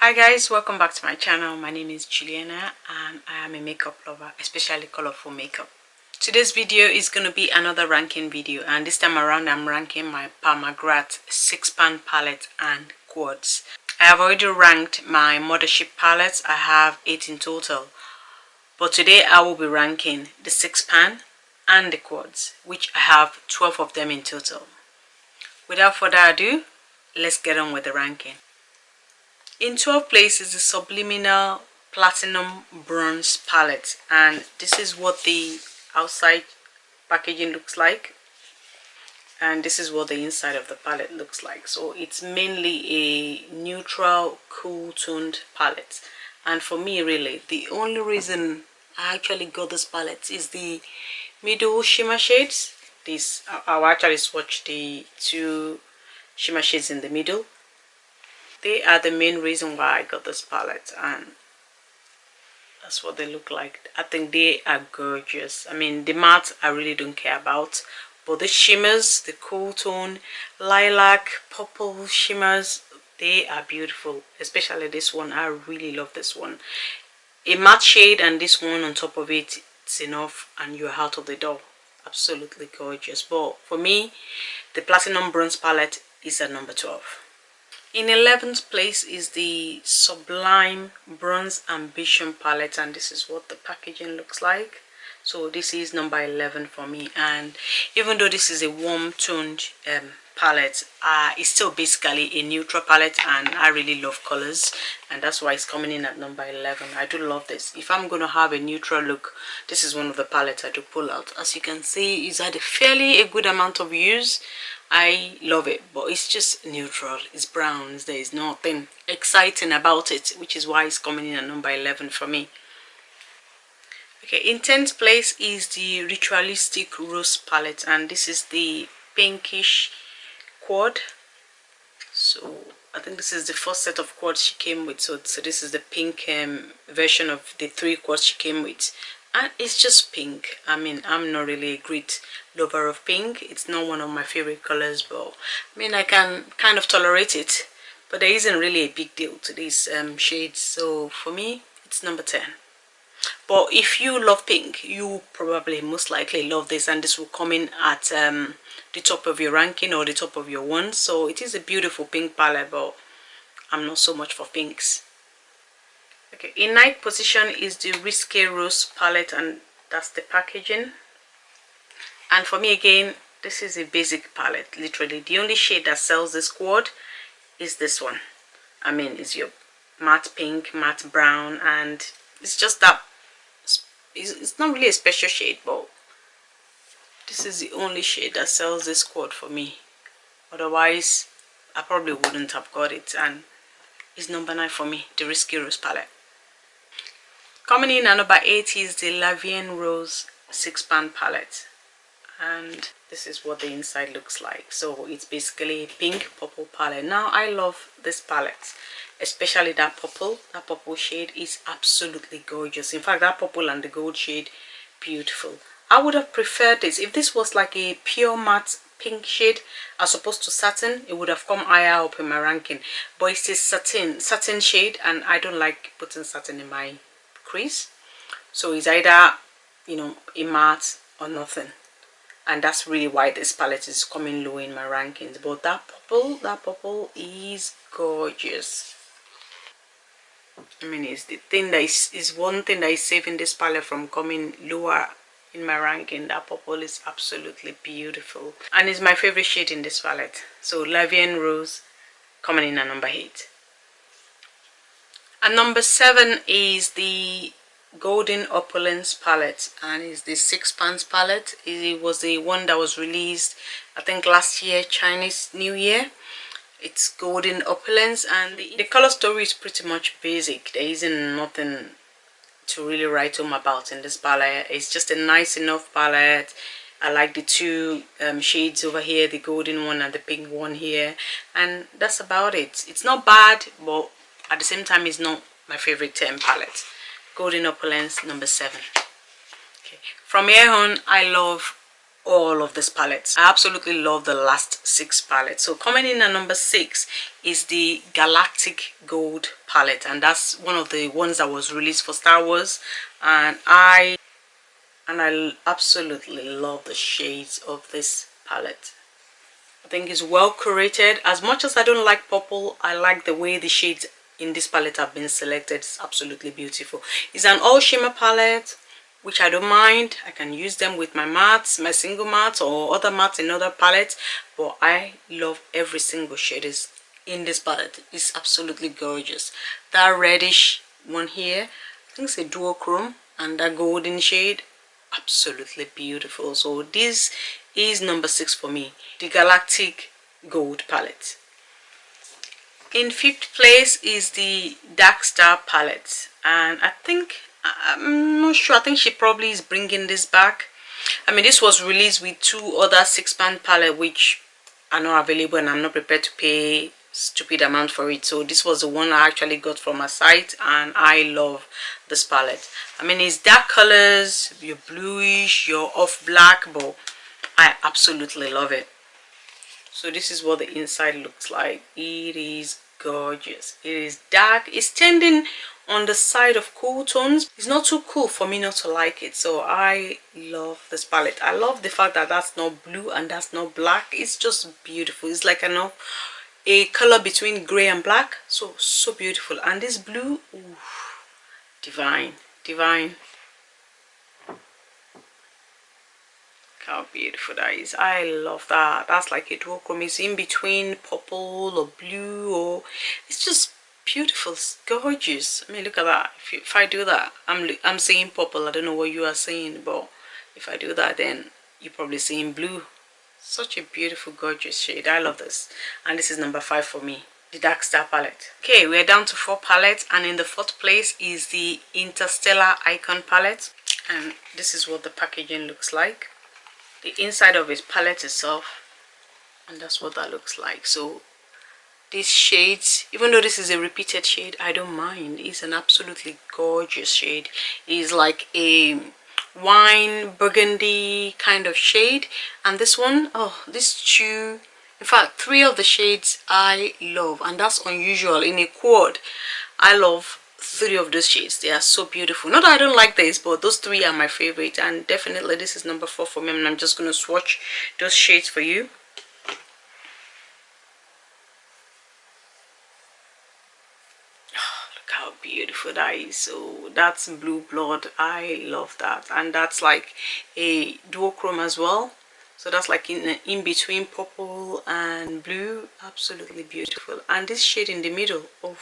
Hi guys, welcome back to my channel. My name is Juliana and I am a makeup lover, especially colorful makeup. Today's video is going to be another ranking video, and this time around I'm ranking my Patmcgrath 6-pan palette and quads. I have already ranked my Mothership palettes. I have 8 in total, but today I will be ranking the 6-pan and the quads, which I have 12 of them in total. Without further ado, let's get on with the ranking. In 12th place is the Subliminal Platinum Bronze palette, and this is what the outside packaging looks like, and this is what the inside of the palette looks like. So it's mainly a neutral, cool toned palette, and for me really the only reason I actually got this palette is the middle shimmer shades. I'll actually swatch the two shimmer shades in the middle. They are the main reason why I got this palette, and that's what they look like. I think they are gorgeous. I mean, the matte I really don't care about, but the shimmers, the cool tone, lilac, purple shimmers, they are beautiful. Especially this one, I really love this one. A matte shade and this one on top of it, it's enough and you're out of the door. Absolutely gorgeous. But for me, the Platinum Bronze palette is at number 12. In 11th place is the Sublime Bronze Ambition palette, and this is what the packaging looks like. So this is number 11 for me, and even though this is a warm toned palette, it's still basically a neutral palette, and I really love colors, and that's why it's coming in at number 11. I do love this. If I'm going to have a neutral look, this is one of the palettes I do pull out. As you can see, it's had a good amount of use. I love it, but it's just neutral. It's browns. There is nothing exciting about it, which is why it's coming in at number 11 for me. Okay, in 10th place is the Ritualistic Rose palette, and this is the pinkish quad. So I think this is the first set of quads she came with. So this is the pink version of the 3 quads she came with. And it's just pink. I mean, I'm not really a great lover of pink. It's not one of my favorite colors, but I mean, I can kind of tolerate it, but there isn't really a big deal to these shades. So for me, it's number 10. But if you love pink, you probably most likely love this, and this will come in at the top of your ranking or the top of your one. So it is a beautiful pink palette, but I'm not so much for pinks. Okay, in 9th position is the Risque Rose palette, and that's the packaging. And for me again, this is a basic palette. Literally the only shade that sells this quad is this one. I mean, it's your matte pink, matte brown, and it's just that it's not really a special shade, but this is the only shade that sells this quad for me. Otherwise I probably wouldn't have got it, and it's number 9 for me, the Risque Rose palette. Coming in at number 8 is the La Vie Rose 6-pan palette, and this is what the inside looks like. So it's basically a pink purple palette. Now I love this palette, especially that purple shade is absolutely gorgeous. In fact, that purple and the gold shade, beautiful. I would have preferred this if this was like a pure matte pink shade as opposed to satin. It would have come higher up in my ranking, but it's a satin shade, and I don't like putting satin in my crease. So it's either, you know, a matte or nothing, and that's really why this palette is coming low in my rankings. But that purple is gorgeous. I mean, it's the thing that is one thing that is saving this palette from coming lower in my ranking. That purple is absolutely beautiful, and it's my favorite shade in this palette. So La Vie Rose coming in at number 8. And number 7 is the Golden Opulence palette, and it's the 6-pan palette. It was the one that was released, I think, last year, Chinese New Year. It's Golden Opulence, and the color story is pretty much basic. There isn't nothing to really write home about in this palette. It's just a nice enough palette. I like the two shades over here, the golden one and the pink one here, and that's about it. It's not bad, but at the same time, it's not my favorite palette. Golden Opulence, number 7. Okay. From here on, I love all of these palettes. I absolutely love the last 6 palettes. So coming in at number 6 is the Galactic Gold palette, and that's one of the ones that was released for Star Wars, and I absolutely love the shades of this palette. I think it's well curated. As much as I don't like purple, I like the way the shades in this palette have been selected. It's absolutely beautiful. It's an all shimmer palette, which I don't mind. I can use them with my mattes, my single mattes, or other mattes in other palettes, but I love every single shade is in this palette. It's absolutely gorgeous. That reddish one here, I think it's a duochrome, and that golden shade, absolutely beautiful. So this is number 6 for me, the Galactic Gold palette. In 5th place is the Dark Star palette, and I'm not sure, I think she probably is bringing this back. I mean, this was released with 2 other 6-pan palette which are not available, and I'm not prepared to pay stupid amount for it. So this was the one I actually got from her site, and I love this palette. I mean, it's dark colors, you're bluish, you're off black, but I absolutely love it. So this is what the inside looks like. It is gorgeous. It is dark. It's tending on the side of cool tones. It's not too cool for me not to like it. So I love this palette. I love the fact that that's not blue and that's not black. It's just beautiful. It's like a color between gray and black. So beautiful. And this blue, ooh, divine. How beautiful that is. I love that. That's like a duochrome. It's in between purple or blue, or it's just beautiful. It's gorgeous. I mean, look at that. If I do that, I'm seeing purple. I don't know what you are saying, but if I do that, then you're probably seeing blue. Such a beautiful, gorgeous shade. I love this. And this is number 5 for me, the Dark Star palette. Okay, we're down to 4 palettes, and in the 4th place is the Interstellar Icon palette, and this is what the packaging looks like. The inside of his palette itself, and that's what that looks like. So these shades, even though this is a repeated shade, I don't mind. It's an absolutely gorgeous shade. It's like a wine burgundy kind of shade, and this one, oh, this 2, in fact 3 of the shades I love, and that's unusual in a quad. I love 3 of those shades. They are so beautiful. Not that I don't like this, but those 3 are my favorite, and definitely this is number 4 for me, and I'm just going to swatch those shades for you. Oh, look how beautiful that is. So that's Blue Blood. I love that, and that's like a duochrome as well. So that's like in between purple and blue. Absolutely beautiful. And this shade in the middle, oh,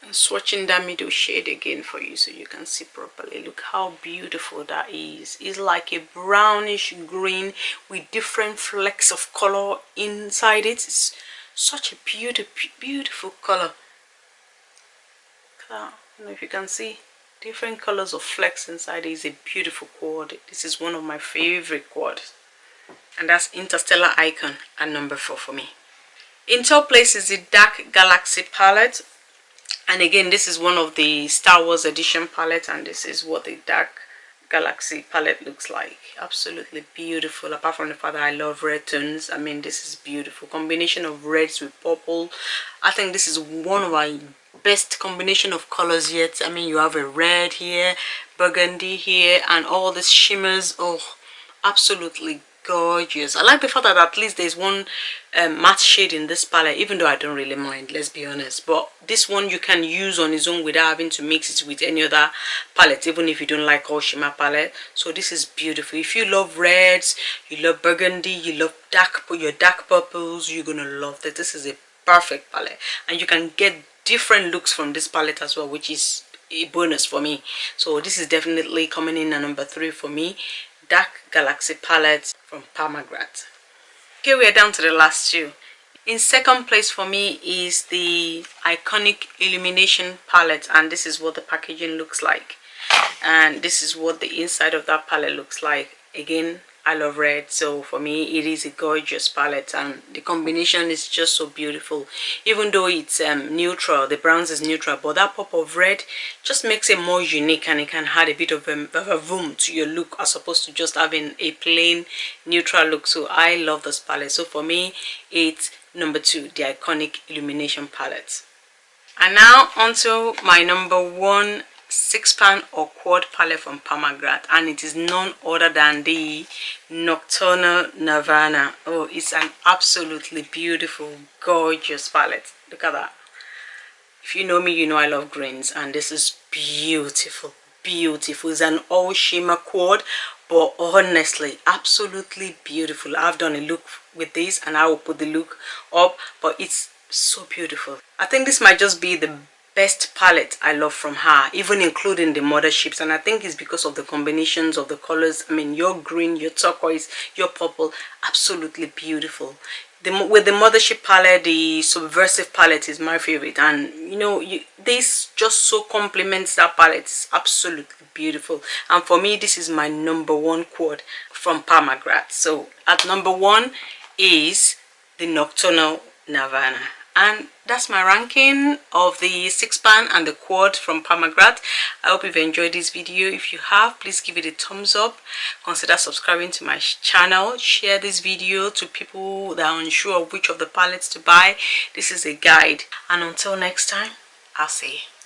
I'm swatching that middle shade again for you so you can see properly. Look how beautiful that is. It's like a brownish green with different flecks of color inside it. It's such a beautiful color. I don't know if you can see different colors of flecks inside it. Is a beautiful quad. This is one of my favorite quads, and that's Interstellar Icon at number 4 for me. In top place is the Dark Galaxy palette. And again, this is one of the Star Wars edition palettes, and this is what the Dark Galaxy palette looks like. Absolutely beautiful. Apart from the fact that I love red tones, I mean, this is beautiful. Combination of reds with purple. I think this is one of my best combination of colors yet. I mean, you have a red here, burgundy here, and all these shimmers. Oh, absolutely gorgeous. I like the fact that at least there's one matte shade in this palette, even though I don't really mind, let's be honest. But this one you can use on its own without having to mix it with any other palette, even if you don't like all shimmer palette. So this is beautiful. If you love reds, you love burgundy, you love your dark purples, you're gonna love this. This is a perfect palette, and you can get different looks from this palette as well, which is a bonus for me. So this is definitely coming in at number 3 for me, Dark Galaxy palette from Patmcgrath. Okay, we are down to the last 2. In 2nd place for me is the iconic Illumination palette, and this is what the packaging looks like, and this is what the inside of that palette looks like. Again, I love red, so for me it is a gorgeous palette, and the combination is just so beautiful. Even though it's neutral, the browns is neutral, but that pop of red just makes it more unique, and it can add a bit of a vroom to your look as opposed to just having a plain neutral look. So I love this palette. So for me it's number 2, the iconic Illumination palette. And now onto my number 1 6-pan or quad palette from Patmcgrath, and it is none other than the Nocturnal Nirvana. Oh, it's an absolutely beautiful, gorgeous palette. Look at that. If you know me, you know I love greens, and this is beautiful, beautiful. It's an all shimmer quad, but honestly absolutely beautiful. I've done a look with this and I will put the look up, but it's so beautiful. I think this might just be the best palette I love from her, even including the Motherships, and I think it's because of the combinations of the colors. I mean, your green, your turquoise, your purple, absolutely beautiful. With the Mothership palette, the Subversive palette is my favorite, and you know, this just so complements that palette. It's absolutely beautiful, and for me this is my number 1 quad from Patmcgrath. So at number 1 is the Nocturnal Nirvana. And that's my ranking of the 6-pan and the quad from Patmcgrath. I hope you've enjoyed this video. If you have, please give it a thumbs up. Consider subscribing to my channel. Share this video to people that are unsure of which of the palettes to buy. This is a guide. And until next time, I'll see you.